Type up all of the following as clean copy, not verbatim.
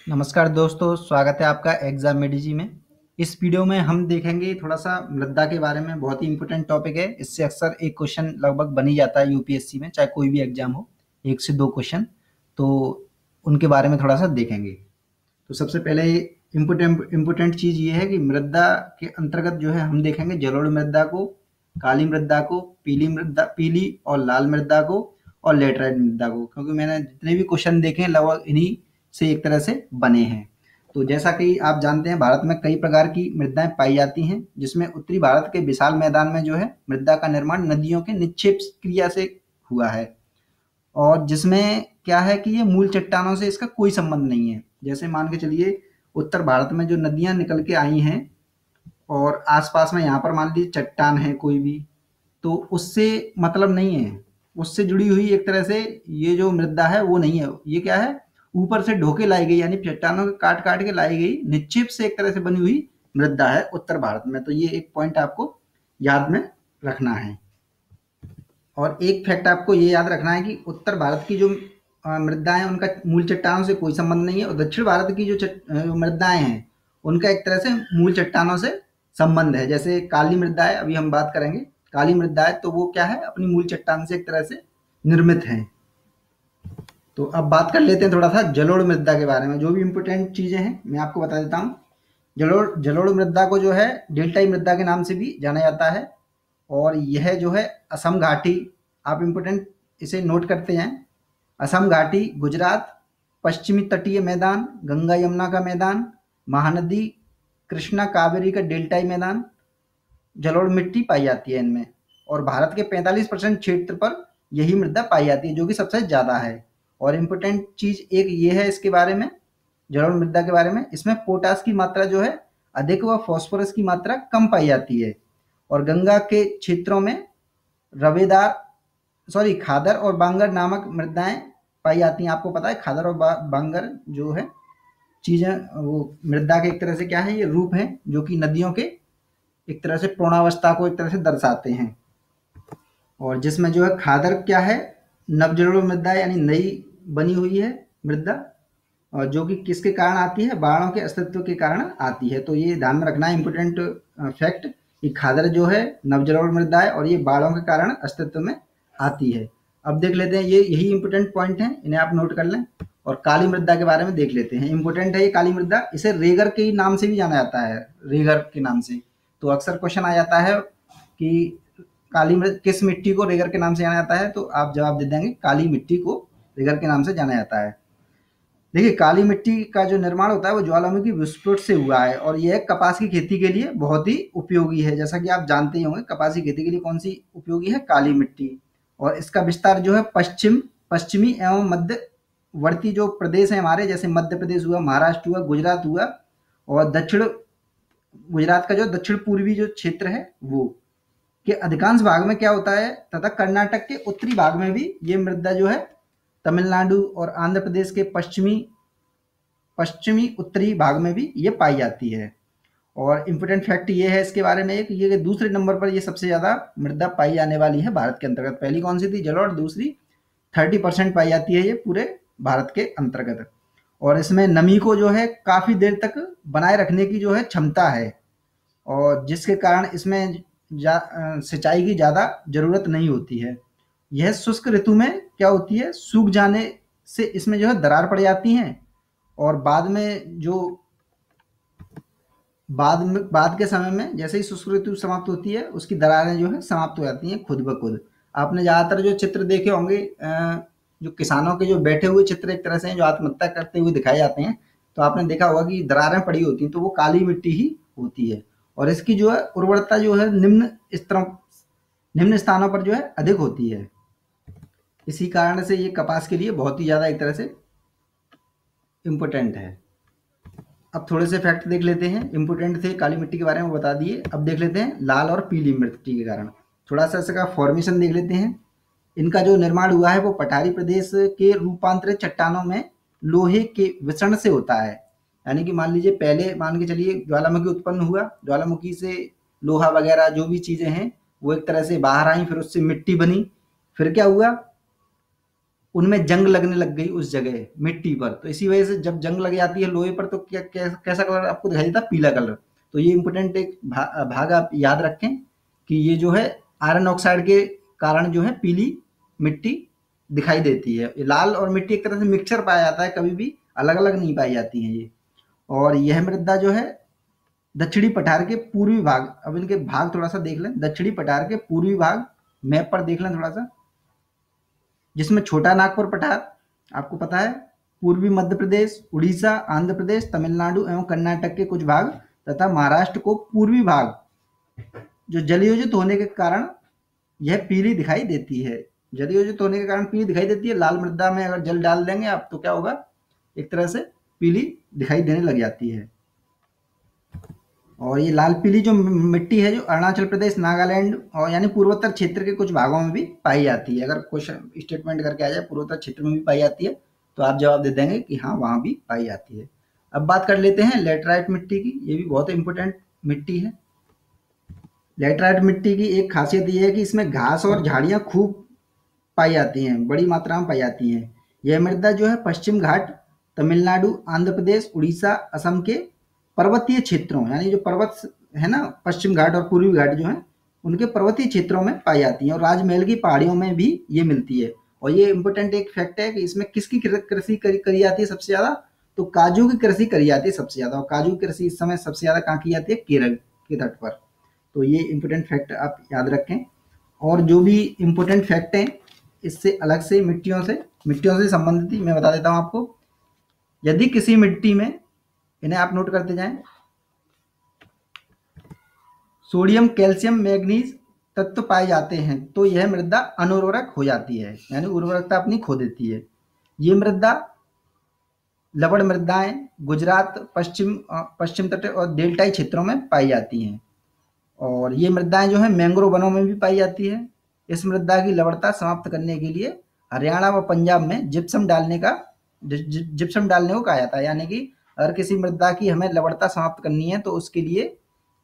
नमस्कार दोस्तों, स्वागत है आपका एग्जाम मेडिजी में। इस वीडियो में हम देखेंगे थोड़ा सा मृदा के बारे में। बहुत ही इंपॉर्टेंट टॉपिक है। इससे अक्सर एक क्वेश्चन लगभग बन ही जाता है यूपीएससी में, चाहे कोई भी एग्जाम हो। एक से दो क्वेश्चन तो उनके बारे में थोड़ा सा देखेंगे। तो सबसे पहले इम्पोर्टेंट चीज़ ये है कि मृदा के अंतर्गत जो है हम देखेंगे जलोढ़ मृदा को, काली मृदा को, पीली और लाल मृदा को और लेटराइट मृदा को, क्योंकि मैंने जितने भी क्वेश्चन देखे हैं लगभग इन्हीं से एक तरह से बने हैं। तो जैसा कि आप जानते हैं, भारत में कई प्रकार की मृदाएं पाई जाती हैं, जिसमें उत्तरी भारत के विशाल मैदान में जो है मृदा का निर्माण नदियों के निक्षेप क्रिया से हुआ है, और जिसमें क्या है कि ये मूल चट्टानों से इसका कोई संबंध नहीं है। जैसे मान के चलिए, उत्तर भारत में जो नदियां निकल के आई हैं और आसपास में यहाँ पर मान लीजिए चट्टान है कोई भी, तो उससे मतलब नहीं है। उससे जुड़ी हुई एक तरह से ये जो मृदा है वो नहीं है। ये क्या है, ऊपर से ढोके लाई गई, यानी चट्टानों के काट काट के लाई गई निक्षेप से एक तरह से बनी हुई मृदा है उत्तर भारत में। तो ये एक पॉइंट आपको याद में रखना है। और एक फैक्ट आपको ये याद रखना है कि उत्तर भारत की जो मृदाएं हैं उनका मूल चट्टानों से कोई संबंध नहीं है, और दक्षिण भारत की जो मृदाएं हैं उनका एक तरह से मूल चट्टानों से संबंध है। जैसे काली मृदा है, अभी हम बात करेंगे काली मृदा है, तो वो क्या है, अपनी मूल चट्टान से एक तरह से निर्मित है। तो अब बात कर लेते हैं थोड़ा सा जलोढ़ मृदा के बारे में। जो भी इम्पोर्टेंट चीजें हैं मैं आपको बता देता हूँ। जलोढ़ जलोढ़ मृदा को जो है डेल्टाई मृदा के नाम से भी जाना जाता है, और यह जो है असम घाटी, आप इम्पोर्टेंट इसे नोट करते हैं। असम घाटी, गुजरात, पश्चिमी तटीय मैदान, गंगा यमुना का मैदान, महानदी, कृष्णा कावेरी का डेल्टाई मैदान, जलोढ़ मिट्टी पाई जाती है इनमें। और भारत के 45% क्षेत्र पर यही मृदा पाई जाती है, जो कि सबसे ज़्यादा है। और इम्पोर्टेंट चीज़ एक ये है इसके बारे में, जलोढ़ मृदा के बारे में, इसमें पोटास की मात्रा जो है अधिक व फॉस्फोरस की मात्रा कम पाई जाती है। और गंगा के क्षेत्रों में रवेदार खादर और बांगर नामक मृदाएं पाई जाती हैं। आपको पता है खादर और बांगर जो है चीज़ें, वो मृदा के एक तरह से क्या है, ये रूप हैं जो कि नदियों के एक तरह से पूर्णावस्था को एक तरह से दर्शाते हैं। और जिसमें जो है खादर क्या है, नवजलोढ़ मृदा यानी नई बनी हुई है मृदा, और जो कि किसके कारण आती है, बाढ़ों के अस्तित्व के कारण आती है। तो ये ध्यान में रखना है इम्पोर्टेंट फैक्ट, कि खादर जो है नवजलोढ़ मृदा है और ये बाढ़ों के कारण अस्तित्व में आती है। अब देख लेते हैं, ये यही इम्पोर्टेंट पॉइंट हैं, इन्हें आप नोट कर लें। और काली मृदा के बारे में देख लेते हैं। इम्पोर्टेंट है ये काली मृदा, इसे रेगर के नाम से भी जाना जाता है, रेगर के नाम से। तो अक्सर क्वेश्चन आ जाता है कि काली मृदा किस मिट्टी को रेगर के नाम से जाना जाता है, तो आप जवाब दे देंगे काली मिट्टी को रेगर के नाम से जाना जाता है। देखिए, काली मिट्टी का जो निर्माण होता है वो ज्वालामुखी विस्फोट से हुआ है, और यह कपास की खेती के लिए बहुत ही उपयोगी है। जैसा कि आप जानते ही होंगे, कपास की खेती के लिए कौन सी उपयोगी है, काली मिट्टी। और इसका विस्तार जो है पश्चिमी एवं मध्यवर्ती जो प्रदेश है हमारे, जैसे मध्य प्रदेश हुआ, महाराष्ट्र हुआ, गुजरात हुआ, और गुजरात का जो दक्षिण पूर्वी जो क्षेत्र है वो के अधिकांश भाग में क्या होता है, तथा कर्नाटक के उत्तरी भाग में भी ये मृदा जो है, तमिलनाडु और आंध्र प्रदेश के पश्चिमी पश्चिमी उत्तरी भाग में भी ये पाई जाती है। और इम्पोर्टेंट फैक्ट ये है इसके बारे में, एक ये दूसरे नंबर पर ये सबसे ज़्यादा मृदा पाई जाने वाली है भारत के अंतर्गत। पहली कौन सी थी, जलोढ़, दूसरी 30% पाई जाती है ये पूरे भारत के अंतर्गत। और इसमें नमी को जो है काफ़ी देर तक बनाए रखने की जो है क्षमता है, और जिसके कारण इसमें सिंचाई की ज़्यादा ज़रूरत नहीं होती है। यह शुष्क ऋतु में क्या होती है, सूख जाने से इसमें जो है दरार पड़ जाती हैं, और बाद के समय में जैसे ही शुष्क ऋतु समाप्त होती है, उसकी दरारें जो है समाप्त हो जाती हैं खुद ब खुद। आपने ज़्यादातर जो चित्र देखे होंगे, जो किसानों के जो बैठे हुए चित्र एक तरह से हैं, जो आत्महत्या करते हुए दिखाए जाते हैं, तो आपने देखा होगा कि दरारें पड़ी होती हैं, तो वो काली मिट्टी ही होती है। और इसकी जो है उर्वरता जो है निम्न स्थानों पर जो है अधिक होती है। इसी कारण से ये कपास के लिए बहुत ही ज़्यादा एक तरह से इम्पोर्टेंट है। अब थोड़े से फैक्ट देख लेते हैं, इम्पोर्टेंट थे काली मिट्टी के बारे में बता दिए। अब देख लेते हैं लाल और पीली मिट्टी के कारण। थोड़ा सा इसका फॉर्मेशन देख लेते हैं। इनका जो निर्माण हुआ है वो पठारी प्रदेश के रूपांतरित चट्टानों में लोहे के विसरण से होता है। यानी कि मान लीजिए, पहले मान के चलिए ज्वालामुखी उत्पन्न हुआ, ज्वालामुखी से लोहा वगैरह जो भी चीज़ें हैं वो एक तरह से बाहर आई, फिर उससे मिट्टी बनी। फिर क्या हुआ, उनमें जंग लगने लग गई उस जगह मिट्टी पर, तो इसी वजह से जब जंग लग जाती है लोहे पर तो कैसा कलर आपको दिखाई देता है? पीला कलर। तो ये इंपॉर्टेंट एक भाग आप याद रखें कि ये जो है आयरन ऑक्साइड के कारण जो है पीली मिट्टी दिखाई देती है। लाल और मिट्टी एक तरह से मिक्सचर पाया जाता है, कभी भी अलग अलग नहीं पाई जाती है ये। और यह मृदा जो है दक्षिणी पठार के पूर्वी भाग, अब इनके भाग थोड़ा सा देख लें। दक्षिणी पठार के पूर्वी भाग मैप पर देख लें थोड़ा सा, जिसमें छोटा नागपुर पठार आपको पता है, पूर्वी मध्य प्रदेश, उड़ीसा, आंध्र प्रदेश, तमिलनाडु एवं कर्नाटक के कुछ भाग तथा महाराष्ट्र को पूर्वी भाग जो जलयोजित होने के कारण यह पीली दिखाई देती है। जलयोजित होने के कारण पीली दिखाई देती है। लाल मृदा में अगर जल डाल देंगे आप तो क्या होगा? एक तरह से पीली दिखाई देने लग जाती है। और ये लाल पीली जो मिट्टी है जो अरुणाचल प्रदेश, नागालैंड और यानी पूर्वोत्तर क्षेत्र के कुछ भागों में भी पाई जाती है। अगर क्वेश्चन स्टेटमेंट करके आ जाए पूर्वोत्तर क्षेत्र में भी पाई जाती है तो आप जवाब दे देंगे कि हाँ वहाँ भी पाई जाती है। अब बात कर लेते हैं लेटराइट मिट्टी की। ये भी बहुत इंपॉर्टेंट मिट्टी है। लेटराइट मिट्टी की एक खासियत ये है कि इसमें घास और झाड़ियाँ खूब पाई जाती हैं, बड़ी मात्रा में पाई जाती हैं। यह मृदा जो है पश्चिम घाट, तमिलनाडु, आंध्र प्रदेश, उड़ीसा, असम के पर्वतीय क्षेत्रों, यानी जो पर्वत है ना, पश्चिम घाट और पूर्वी घाट जो है उनके पर्वतीय क्षेत्रों में पाई जाती है। और राजमहल की पहाड़ियों में भी ये मिलती है। और ये इंपॉर्टेंट एक फैक्ट है कि इसमें किसकी कृषि करी जाती है सबसे ज्यादा? तो काजू की कृषि करी जाती है सबसे ज्यादा। और काजू की कृषि इस समय सबसे ज्यादा कहाँ की जाती है? केरल के तट पर। तो ये इंपॉर्टेंट फैक्ट आप याद रखें। और जो भी इंपॉर्टेंट फैक्ट हैं इससे अलग से मिट्टियों से संबंधित ही मैं बता देता हूं आपको। यदि किसी मिट्टी में, इन्हें आप नोट करते जाएं, सोडियम, कैल्शियम, मैग्नीज तत्व पाए जाते हैं तो यह मृदा अनुर्वरक हो जाती है, यानी उर्वरकता अपनी खो देती है। ये मृदा लवण मृदाएं गुजरात, पश्चिम तट और डेल्टाई क्षेत्रों में पाई जाती हैं। और ये मृदाएं जो है मैंग्रोव वनों में भी पाई जाती है। इस मृदा की लवणता समाप्त करने के लिए हरियाणा व पंजाब में जिप्सम डालने को कहा जाता है। यानी कि अगर किसी मृदा की हमें लवणता समाप्त करनी है तो उसके लिए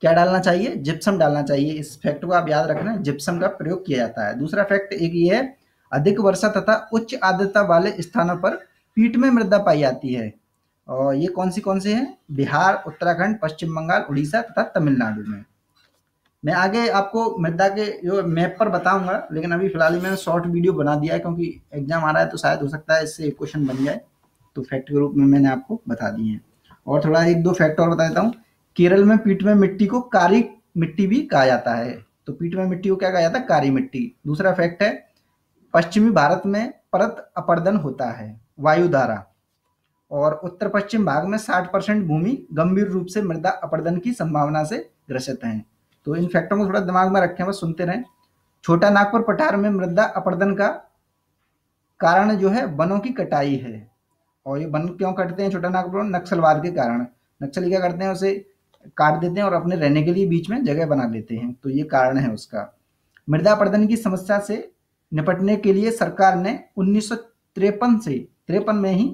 क्या डालना चाहिए? जिप्सम डालना चाहिए। इस फैक्ट को आप याद रखना, जिप्सम का प्रयोग किया जाता है। दूसरा फैक्ट एक ये है, अधिक वर्षा तथा उच्च आर्द्रता वाले स्थानों पर पीठ में मृदा पाई जाती है। और ये कौन से हैं? बिहार, उत्तराखंड, पश्चिम बंगाल, उड़ीसा तथा तमिलनाडु में। मैं आगे आपको मृदा के जो मैप पर बताऊंगा, लेकिन अभी फिलहाल मैंने शॉर्ट वीडियो बना दिया है क्योंकि एग्जाम आ रहा है तो शायद हो सकता है इससे एक क्वेश्चन बन जाए, तो फैक्ट के रूप में मैंने आपको बता दिए हैं। और थोड़ा एक दो फैक्ट और बता देता हूँ। केरल में पीठ में मिट्टी को कारी मिट्टी भी कहा जाता है। तो पीठ में मिट्टी को क्या कहा जाता है? कारी मिट्टी। दूसरा फैक्ट है, पश्चिमी भारत में परत अपर्दन होता है, वायु द्वारा। और उत्तर पश्चिम भाग में 60% भूमि गंभीर रूप से मृदा अपर्दन की संभावना से ग्रसित है। तो इन फैक्टों को थोड़ा दिमाग में रखें, बस सुनते रहें। छोटा नागपुर पठार में मृदा अपर्दन का कारण जो है वनों की कटाई है। और ये वन क्यों कटते हैं छोटा नागपुर? नक्सलवाद के कारण। नक्सली क्या करते हैं? उसे काट देते हैं और अपने रहने के लिए बीच में जगह बना लेते हैं। तो ये कारण है उसका। मृदा अपर्दन की समस्या से निपटने के लिए सरकार ने 1953 में ही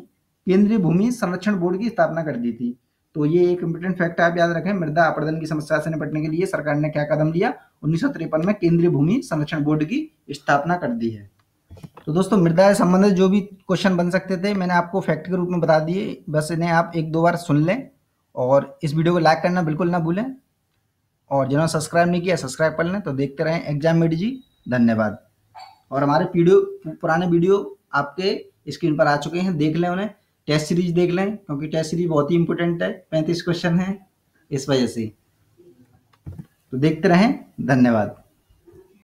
केंद्रीय भूमि संरक्षण बोर्ड की स्थापना कर दी थी। तो ये एक इंपॉर्टेंट फैक्ट आप याद रखें। मृदा अपर्दन की समस्या से निपटने के लिए सरकार ने क्या कदम लिया? 1953 में केंद्रीय भूमि संरक्षण बोर्ड की स्थापना कर दी है। तो दोस्तों मृदा से संबंधित जो भी क्वेश्चन बन सकते थे मैंने आपको फैक्ट के रूप में बता दिए, बस इन्हें आप एक दो बार सुन लें। और इस वीडियो को लाइक करना बिल्कुल ना भूलें। और जिन्होंने सब्सक्राइब नहीं किया सब्सक्राइब कर लें। तो देखते रहें एग्जाम मेडी जी। धन्यवाद। और हमारे पुराने वीडियो आपके स्क्रीन पर आ चुके हैं, देख लें उन्हें। टेस्ट सीरीज देख लें क्योंकि टेस्ट सीरीज बहुत ही इंपॉर्टेंट है, 35 क्वेश्चन है इस वजह से। तो देखते रहें। धन्यवाद।